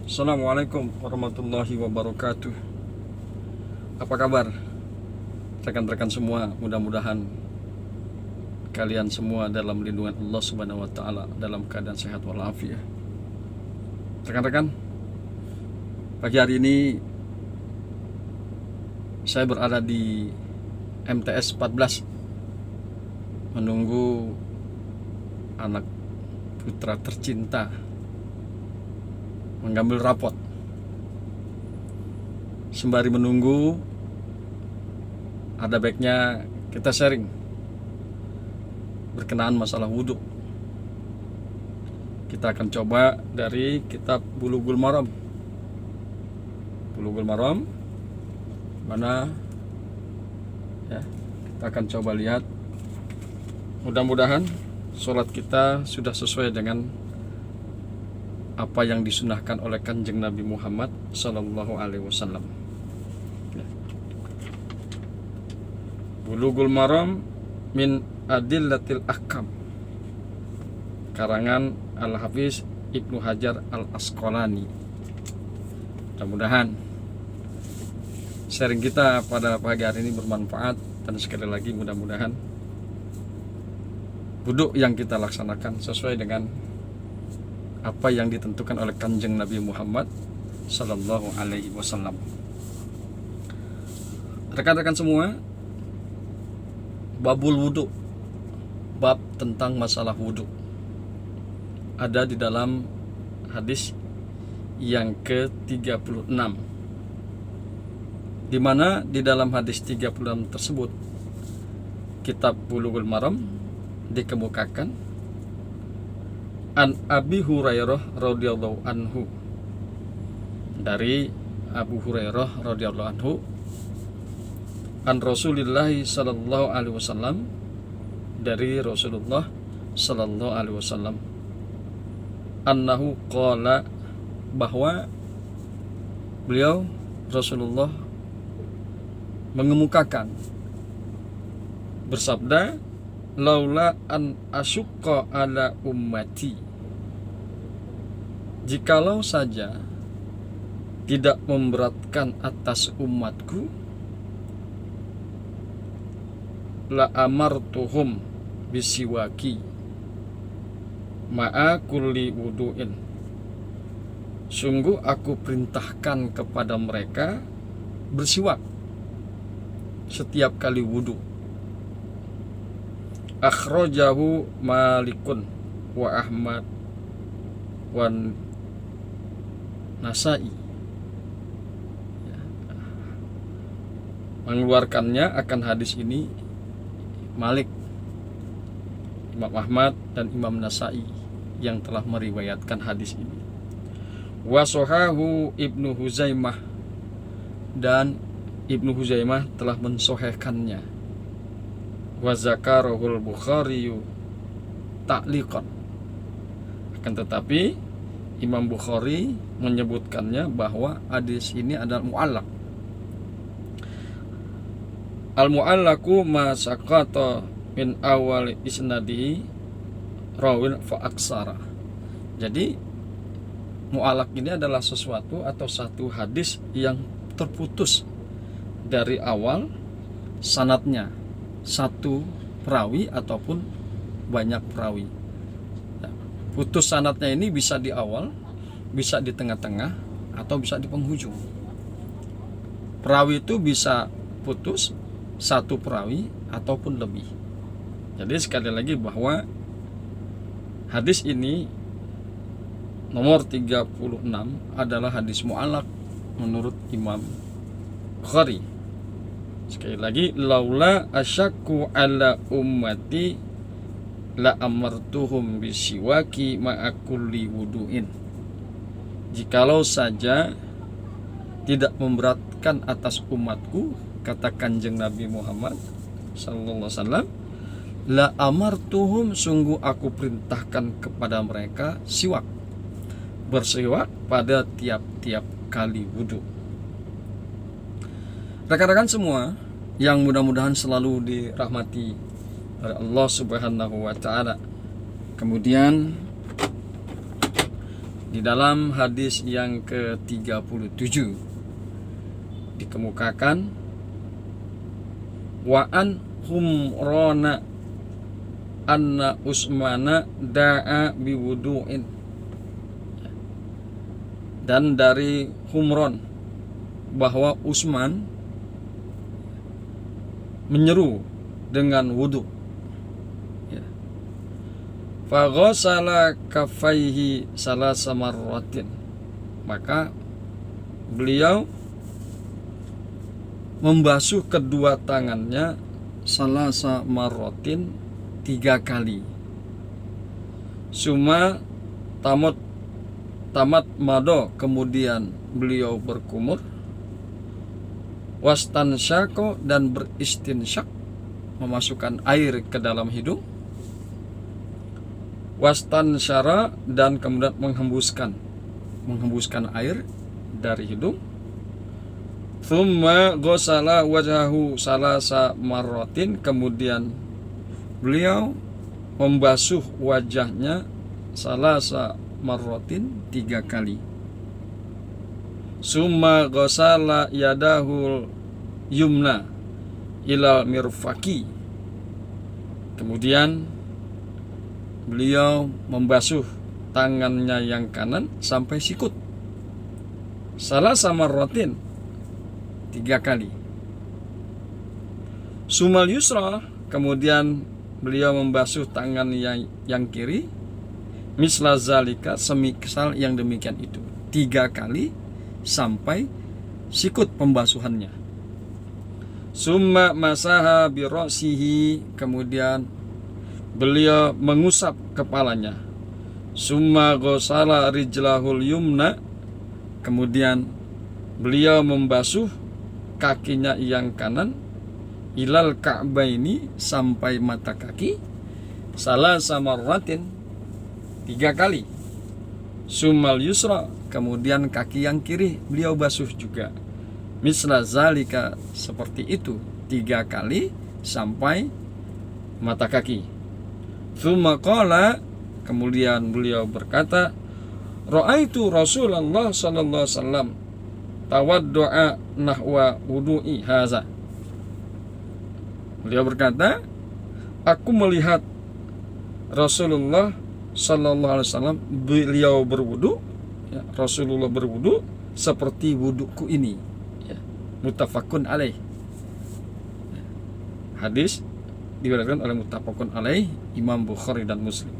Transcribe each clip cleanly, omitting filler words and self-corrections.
Assalamualaikum warahmatullahi wabarakatuh. Apa kabar rekan-rekan semua? Mudah-mudahan kalian semua dalam lindungan Allah Subhanahu wa taala, dalam keadaan sehat walafiat. Rekan-rekan, pagi hari ini saya berada di MTS 14 menunggu anak putra tercinta mengambil rapot. Sembari menunggu, ada baiknya kita sharing berkenaan masalah wudhu. Kita akan coba dari kitab Bulughul Maram. Bulughul Maram mana ya, kita akan coba lihat. Mudah-mudahan sholat kita sudah sesuai dengan apa yang disunahkan oleh Kanjeng Nabi Muhammad Sallallahu Alaihi Wasallam. Bulughul Maram min Adillatil Ahkam, karangan Al-Hafiz Ibnu Hajar Al-Asqalani. Mudah-mudahan sharing kita pada pagi hari ini bermanfaat, dan sekali lagi mudah-mudahan wudhu yang kita laksanakan sesuai dengan apa yang ditentukan oleh Kanjeng Nabi Muhammad Sallallahu Alaihi Wasallam. Rekan-rekan semua, babul wudhu, bab tentang masalah wudhu, ada di dalam hadis yang ke-36, di mana di dalam hadis 36 tersebut kitab Bulughul Maram dikemukakan An Abi Hurairah radhiyallahu anhu, dari Abu Hurairah radhiyallahu anhu, an Rasulillah sallallahu alaihi wasallam, dari Rasulullah sallallahu alaihi wasallam, annahu qala, bahwa beliau Rasulullah mengemukakan, bersabda, laula an asyukka ala ummati, jikalau saja tidak memberatkan atas umatku, la amartuhum bisiwaki ma'a kulli wudu'in, sungguh aku perintahkan kepada mereka bersiwak setiap kali wudu. Akhrajahu Malikun wa Ahmad wa Nasai, mengeluarkannya akan hadis ini Malik, Imam Ahmad dan Imam Nasai yang telah meriwayatkan hadis ini. Wa sohahu Ibnu Huzaimah, dan Ibnu Huzaimah telah mensohehkannya. Wa zakarahul Bukhari ta'liqan, akan tetapi Imam Bukhari menyebutkannya bahwa hadis ini adalah mu'allaq. Al-mu'allaqu ma saqata min awal isnadihi rawin fa aksara. Jadi mu'allaq ini adalah sesuatu atau satu hadis yang terputus dari awal sanadnya, satu perawi ataupun banyak perawi. Putus sanadnya ini bisa di awal, bisa di tengah-tengah, atau bisa di penghujung. Perawi itu bisa putus satu perawi ataupun lebih. Jadi sekali lagi bahwa hadis ini nomor 36 adalah hadis mu'allaq menurut Imam Bukhari. Sekali lagi, laula asyakku ala ummati la amartuhum bisiwaki ma'a kulli wudu'in, jikalau saja tidak memberatkan atas umatku, kata Kanjeng Nabi Muhammad sallallahu alaihi wasallam, la amartuhum, sungguh aku perintahkan kepada mereka siwak, bersiwak pada tiap-tiap kali wudu. Rekan-rekan semua yang mudah-mudahan selalu dirahmati oleh Allah Subhanahu wa taala. Kemudian Di dalam hadis yang ke-37 dikemukakan wa an Humrana anna Utsmana da'a biwudu'in, dan dari Humron bahwa Utsman menyeru dengan wudu. Fa ghassala kaffaihi salasa marratin, maka beliau membasuh kedua tangannya salasa marratin 3 kali. Suma tamat mado, kemudian beliau berkumur, wastansyaqo, dan beristinsyak, memasukkan air ke dalam hidung, wastansyara, dan kemudian menghembuskan air dari hidung, thumma ghasala wajhahu salasa marratin, kemudian beliau membasuh wajahnya salasa marratin 3 kali. Summa ghasala yadahul yumna ilal mirfaqi, kemudian beliau membasuh tangannya yang kanan sampai sikut salasa marratin 3 kali. Sumal yusra, kemudian beliau membasuh tangan yang kiri misla zalika, semisal yang demikian itu 3 kali sampai sikut pembasuhannya. Summa masaha bi ra'sihi, kemudian beliau mengusap kepalanya. Summa ghasala rijlahul yumna, kemudian beliau membasuh kakinya yang kanan ilal ka'baini, sampai mata kaki, salasa marratin 3 kali. Summal yusra, kemudian kaki yang kiri beliau basuh juga misla zalika, seperti itu 3 kali sampai mata kaki. Tsumma qala, kemudian beliau berkata, ra'aitu Rasulullah sallallahu alaihi wasallam tawaddu'a nahwa wudu'i haza. Beliau berkata, aku melihat Rasulullah sallallahu alaihi wasallam, beliau berwudu, ya, Rasulullah berwudu seperti wuduku ini, ya. Muttafaqun alaih. Hadis diriwayatkan oleh muttafaqun alaih Imam Bukhari dan Muslim.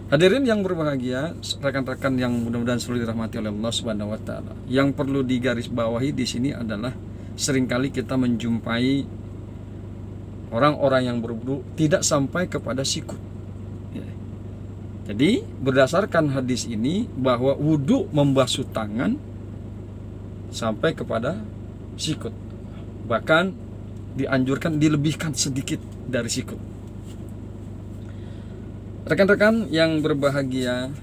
Hadirin yang berbahagia, rekan-rekan yang mudah-mudahan selalu dirahmati oleh Allah Subhanahu wa taala. Yang perlu digarisbawahi di sini adalah seringkali kita menjumpai orang-orang yang berwudu tidak sampai kepada sikut. Ya. Jadi berdasarkan hadis ini bahwa wudu membasuh tangan sampai kepada sikut. Bahkan dianjurkan dilebihkan sedikit dari sikut. Rekan-rekan yang berbahagia,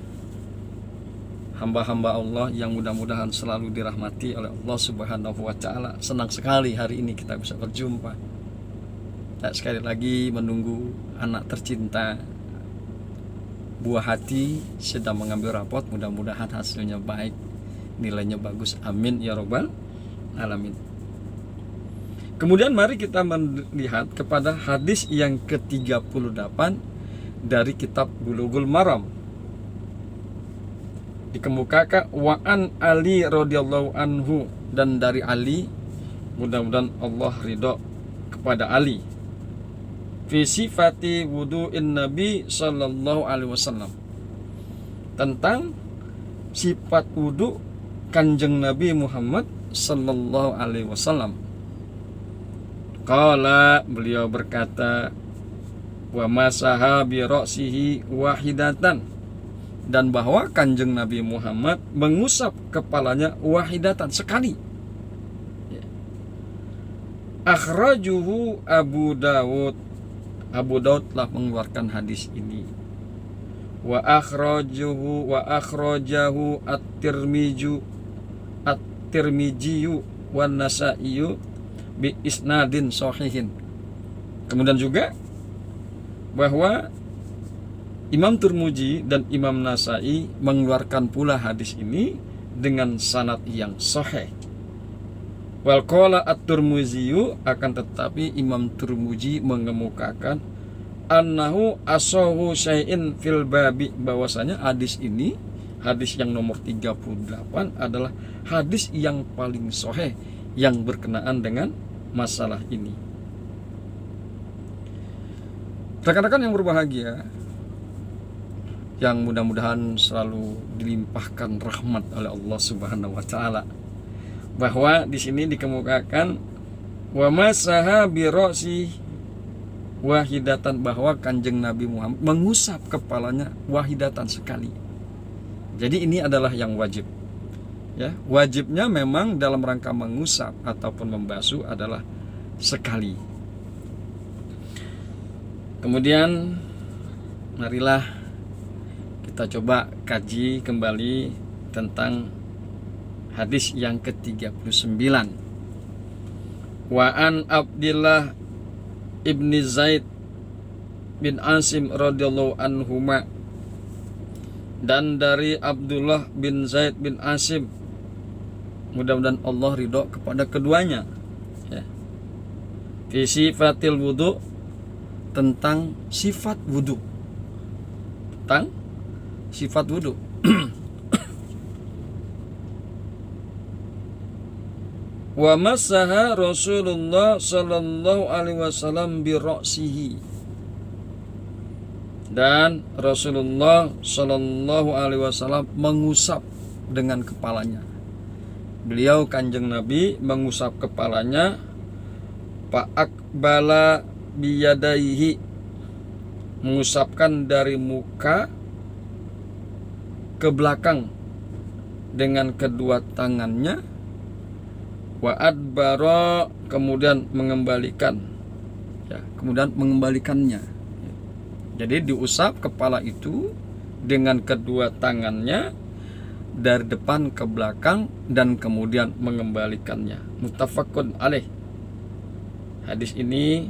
hamba-hamba Allah yang mudah-mudahan selalu dirahmati oleh Allah Subhanahu wa taala. Senang sekali hari ini kita bisa berjumpa. Dan sekali lagi menunggu anak tercinta, buah hati sedang mengambil rapot, mudah-mudahan hasilnya baik, nilainya bagus, amin ya robbal alamin. Kemudian mari kita melihat kepada hadis yang ke-38 dari kitab Bulughul Maram. Dikemukakan wa an Ali radhiyallahu anhu, dan dari Ali, mudah-mudahan Allah ridho kepada Ali, fi sifati wudu'in Nabi sallallahu alaihi wasallam, tentang sifat wudu Kanjeng Nabi Muhammad sallallahu alaihi wasallam. Qala, beliau berkata, wa masaha bi ra'sihi wahidatan, dan bahwa Kanjeng Nabi Muhammad mengusap kepalanya wahidatan, sekali. Akhrajuhu Abu Dawud, Abu Daud telah mengeluarkan hadis ini. Wa akhrajahu at-Tirmidzi wan Nasa'i bi isnadin sahihin. Kemudian juga bahwa Imam Tirmidzi dan Imam Nasai mengeluarkan pula hadis ini dengan sanad yang sahih. Wal qala at-Tirmidzi, akan tetapi Imam Tirmidzi mengemukakan annahu asahu syai'in fil babi, bahwasanya hadis ini, hadis yang nomor 38 adalah hadis yang paling sahih yang berkenaan dengan masalah ini. Rekan-rekan yang berbahagia, yang mudah-mudahan selalu dilimpahkan rahmat oleh Allah Subhanahu wa taala, bahwa di sini dikemukakan wa masaha bi ra'si wahidatan, bahwa Kanjeng Nabi Muhammad mengusap kepalanya wahidatan, sekali. Jadi ini adalah yang wajib. Ya, wajibnya memang dalam rangka mengusap ataupun membasuh adalah sekali. Kemudian marilah kita coba kaji kembali tentang hadis yang ke-39. Wa an Abdillah ibni Zaid bin Asim radhiyallahu anhuma, dan dari Abdullah bin Zaid bin Asim, mudah-mudahan Allah ridho kepada keduanya, ya. Fi sifatil wudu, tentang sifat wudu, tentang sifat wudu. Wa masaha Rasulullah sallallahu alaihi wasallam bi ra'sihi, dan Rasulullah sallallahu alaihi wasallam mengusap dengan kepalanya. Beliau Kanjeng Nabi mengusap kepalanya, fa'aqbala biyadaihi, mengusapkan dari muka ke belakang dengan kedua tangannya, wa adbara, kemudian mengembalikan, ya, kemudian mengembalikannya. Jadi diusap kepala itu dengan kedua tangannya dari depan ke belakang dan kemudian mengembalikannya. Muttafaqun alaih. Hadis ini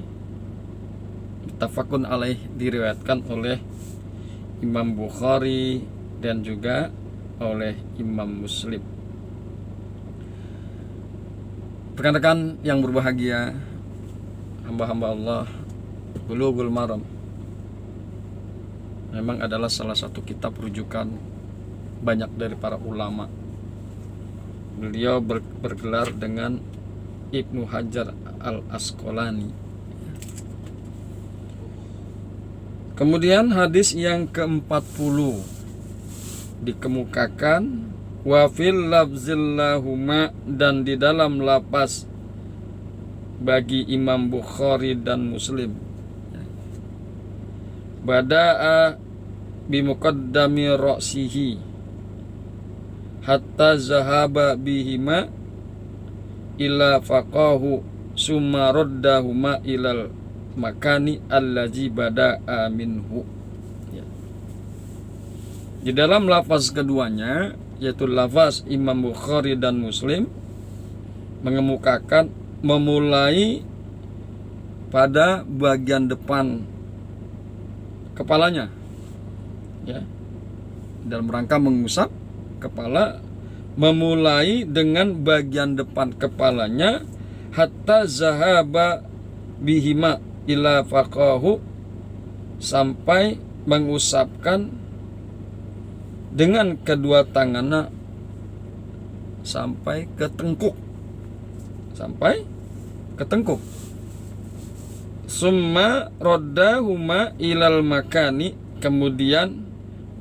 muttafaqun alaih, diriwayatkan oleh Imam Bukhari dan juga oleh Imam Muslim. Rekan-rekan yang berbahagia, hamba-hamba Allah, Bulughul Maram memang adalah salah satu kitab rujukan banyak dari para ulama. Beliau bergelar dengan Ibnu Hajar al-Asqalani. Kemudian hadis yang ke-40 dikemukakan wa fil lafzillahuma, dan di dalam lapas bagi Imam Bukhari dan Muslim, bada'a bimuqaddami ra'sihi hatta zahaba bihima ila faqahu summa raddahuma ilal makani allazi bada'a minhu. Ya. Di dalam lafaz keduanya, yaitu lafaz Imam Bukhari dan Muslim, mengemukakan memulai pada bagian depan kepalanya, ya, dalam rangka mengusap kepala, memulai dengan bagian depan kepalanya, hatta zahaba bihima ila faqahu, sampai mengusapkan dengan kedua tangannya sampai ke tengkuk, sampai ke tengkuk. Summa raddahuma ilal makani, kemudian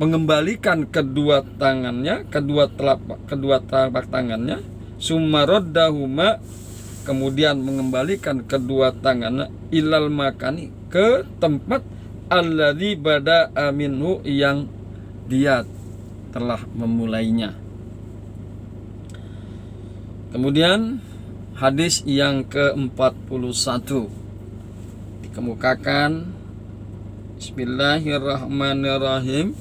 mengembalikan kedua tangannya, kedua telapak tangannya. Summa raddahuma, kemudian mengembalikan kedua tangannya ilal makani, ke tempat alladzi bada'a minhu, yang dia telah memulainya. Kemudian hadis yang ke-41 dikemukakan, bismillahirrahmanirrahim,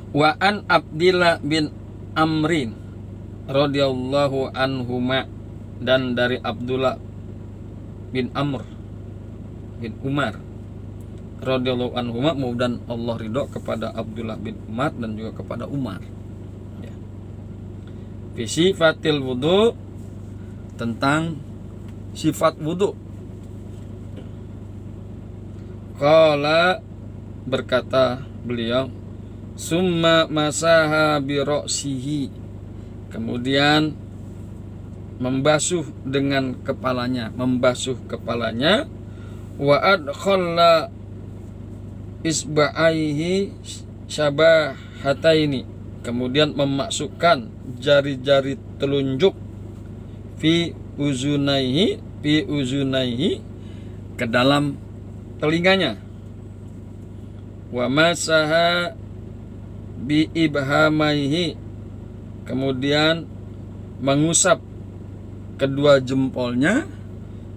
wa an Abdillah bin Amrin radhiyallahu anhuma, dan dari Abdullah bin Amr bin Umar radhiyallahu anhu, dan Allah ridho kepada Abdullah bin Umar dan juga kepada Umar. Ya. Fi sifatil wudu, tentang sifat wudu. Qala, berkata beliau, summa masaha bi ra'sihi, kemudian membasuh kepalanya, wa adkhalla isba'aihi syabahataini, kemudian memasukkan jari-jari telunjuk fi uzunaihi ke dalam telinganya, wa masaha bi ibhamaihi, kemudian mengusap kedua jempolnya,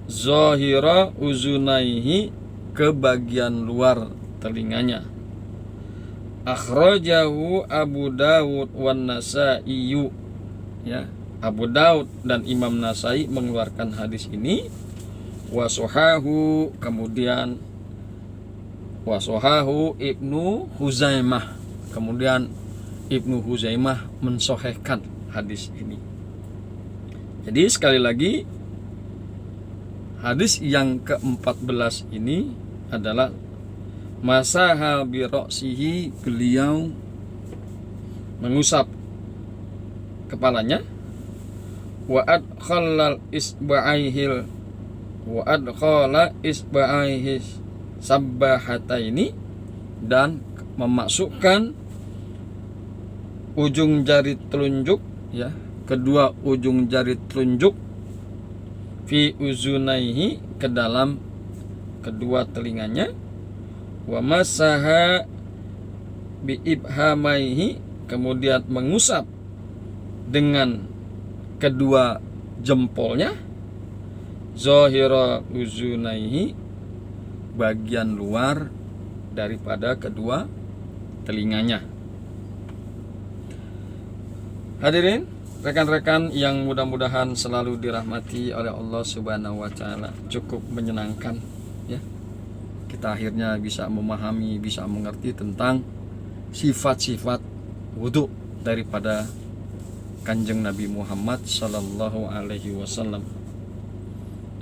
zahira uzunaihi, ke bagian luar telinganya. Akhrajahu Abu Dawud wan Nasa'i, ya, Abu Dawud dan Imam Nasai mengeluarkan hadis ini. Wasohahu, kemudian wasohahu Ibnu Huzaimah, kemudian Ibnu Huzaimah mensohehkan hadis ini. Jadi sekali lagi, hadis yang ke-14 ini adalah masaha bi ra'sihi, beliau mengusap kepalanya, wa adkhala isba'aihi sabbahataini, dan memasukkan ujung jari telunjuk, ya, kedua ujung jari telunjuk, fi uzunaihi, ke dalam kedua telinganya, wa masaha bi ibhamaihi, kemudian mengusap dengan kedua jempolnya, zahira uzunaihi, bagian luar daripada kedua telinganya. Hadirin, rekan-rekan yang mudah-mudahan selalu dirahmati oleh Allah Subhanahu wa taala, cukup menyenangkan, ya. Kita akhirnya bisa memahami, bisa mengerti tentang sifat-sifat wudu daripada Kanjeng Nabi Muhammad sallallahu alaihi wasallam.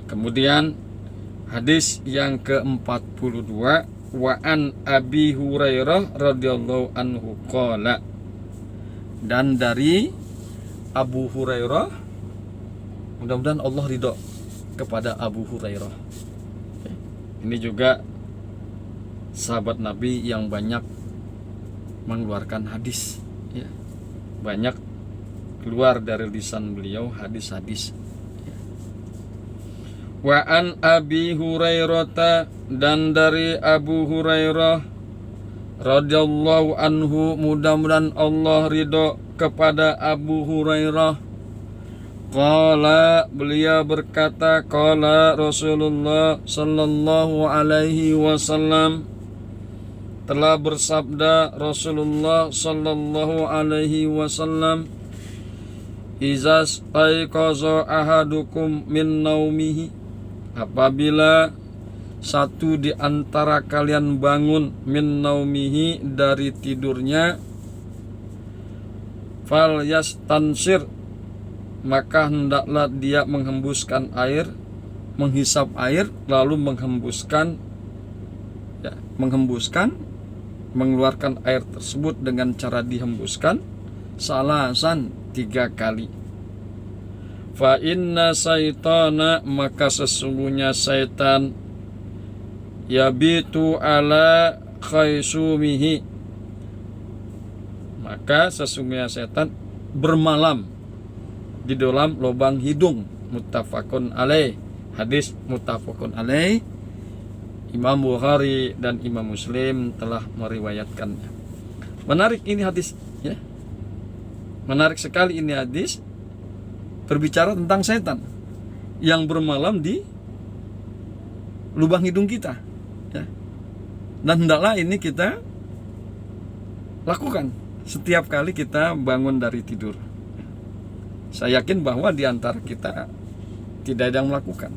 Kemudian hadis yang ke-42, wa an Abi Hurairah radhiyallahu anhu qala, dan dari Abu Hurairah, mudah-mudahan Allah ridho kepada Abu Hurairah. Ini juga sahabat Nabi yang banyak mengeluarkan hadis, ya. Banyak keluar dari lisan beliau hadis-hadis. Wa an Abi Hurairah, dan dari Abu Hurairah radhiyallahu anhu, mudah-mudahan Allah ridho kepada Abu Hurairah. Qala, beliau berkata, qala Rasulullah sallallahu alaihi wasallam, telah bersabda Rasulullah sallallahu alaihi wasallam, izas aiqaza ahadukum min naumihi, apabila satu di antara kalian bangun min naumihi, dari tidurnya, fal yastansir, maka hendaklah dia menghembuskan air, menghisap air, lalu menghembuskan, ya, mengeluarkan air tersebut dengan cara dihembuskan salasan, 3 kali. Fa inna syaitana, maka sesungguhnya syaitan, yabitu ala khaisumihi, maka sesungguhnya setan bermalam di dalam lubang hidung. Muttafaqun alaih, hadis muttafaqun alaih, Imam Bukhari dan Imam Muslim telah meriwayatkannya. Menarik ini hadis, ya. Menarik sekali ini hadis, berbicara tentang setan yang bermalam di lubang hidung kita, ya. Dan hendaklah ini kita lakukan setiap kali kita bangun dari tidur. Saya yakin bahwa di antara kita tidak ada yang melakukan.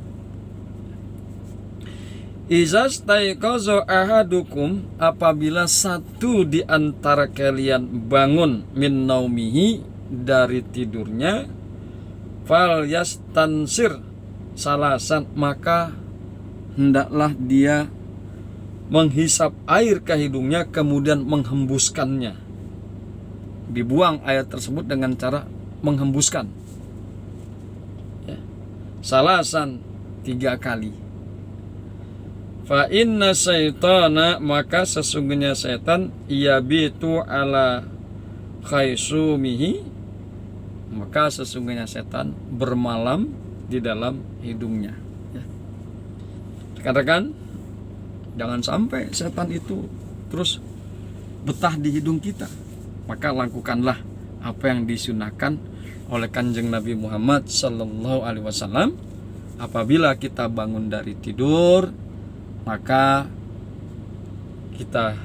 Izastaiqaza ahadukum, apabila satu di antara kalian bangun min naumihi, dari tidurnya, fal yastansir salasan, maka hendaklah dia menghisap air ke hidungnya kemudian menghembuskannya. Dibuang air tersebut dengan cara menghembuskan, ya. Salasan 3 kali. Fa inna syaitana, maka sesungguhnya setan, yabitu ala khaisumihi, maka sesungguhnya setan bermalam di dalam hidungnya, ya. Katakan jangan sampai setan itu terus betah di hidung kita. Maka lakukanlah apa yang disunahkan oleh Kanjeng Nabi Muhammad sallallahu alaihi wasallam. Apabila kita bangun dari tidur, maka kita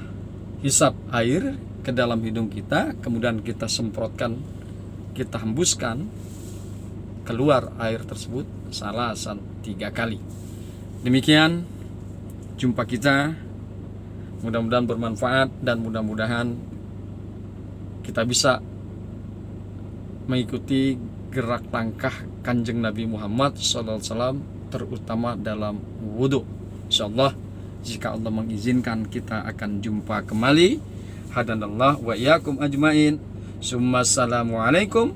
hisap air ke dalam hidung kita, kemudian kita semprotkan, kita hembuskan keluar air tersebut salasan 3 kali. Demikian jumpa kita, mudah-mudahan bermanfaat dan mudah-mudahan kita bisa mengikuti gerak langkah Kanjeng Nabi Muhammad SAW, terutama dalam wudhu. InsyaAllah jika Allah mengizinkan kita akan jumpa kembali. Hadanallah wa iyyakum ajmain. Assalamualaikum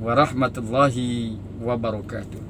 warahmatullahi wabarakatuh.